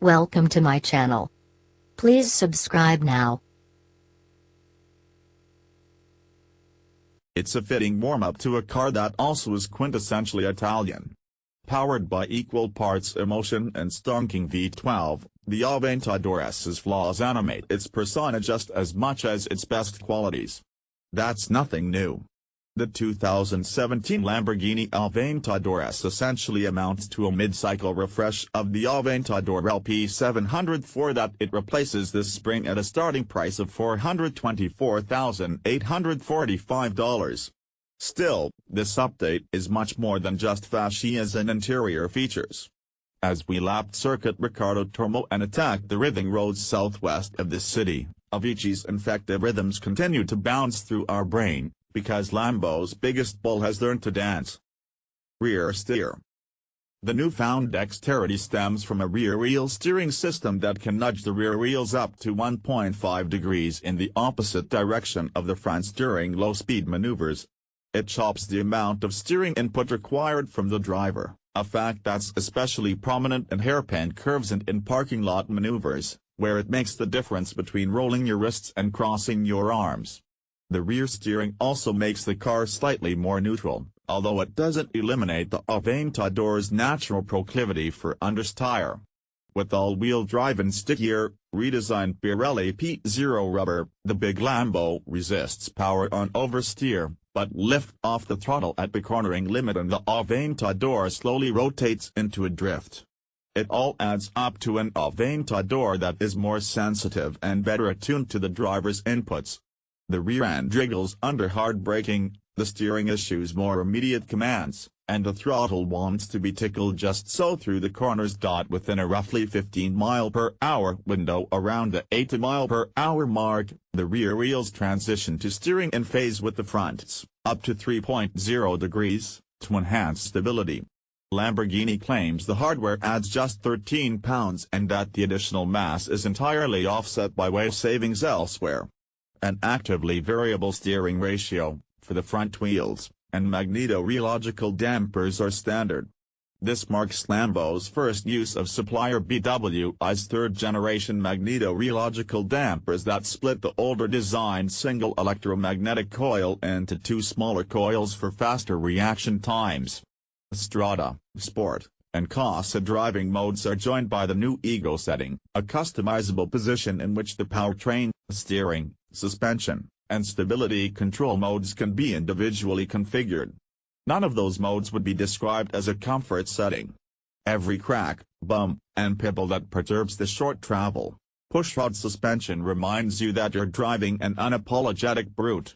Welcome to my channel. Please subscribe now. It's a fitting warm-up to a car that also is quintessentially Italian. Powered by equal parts emotion and stonking V12, the Aventador S's flaws animate its persona just as much as its best qualities. That's nothing new. The 2017 Lamborghini Aventador S essentially amounts to a mid-cycle refresh of the Aventador LP700-4 that it replaces this spring at a starting price of $424,845. Still, this update is much more than just fascias and interior features. As we lapped Circuit Ricardo Tormo and attacked the writhing roads southwest of this city, Avicii's infective rhythms continue to bounce through our brain, because Lambo's biggest bull has learned to dance. Rear steer. The newfound dexterity stems from a rear wheel steering system that can nudge the rear wheels up to 1.5 degrees in the opposite direction of the fronts during low-speed maneuvers. It chops the amount of steering input required from the driver, a fact that's especially prominent in hairpin curves and in parking lot maneuvers, where it makes the difference between rolling your wrists and crossing your arms. The rear steering also makes the car slightly more neutral, although it doesn't eliminate the Aventador's natural proclivity for understeer. With all-wheel drive and stickier, redesigned Pirelli P0 rubber, the big Lambo resists power on oversteer, but lift off the throttle at the cornering limit and the Aventador slowly rotates into a drift. It all adds up to an Aventador that is more sensitive and better attuned to the driver's inputs. The rear end wriggles under hard braking, the steering issues more immediate commands, and the throttle wants to be tickled just so through the corners. Within a roughly 15 mph window around the 80 mph mark, the rear wheels transition to steering in phase with the fronts, up to 3.0 degrees, to enhance stability. Lamborghini claims the hardware adds just 13 pounds and that the additional mass is entirely offset by weight savings elsewhere. An actively variable steering ratio, for the front wheels, and magneto-rheological dampers are standard. This marks Lambo's first use of supplier BWI's third-generation magneto-rheological dampers that split the older designed single electromagnetic coil into two smaller coils for faster reaction times. Strada, Sport, and Casa driving modes are joined by the new Ego setting, a customizable position in which the powertrain, steering, suspension, and stability control modes can be individually configured. None of those modes would be described as a comfort setting. Every crack, bump, and pebble that perturbs the short travel, pushrod suspension reminds you that you're driving an unapologetic brute,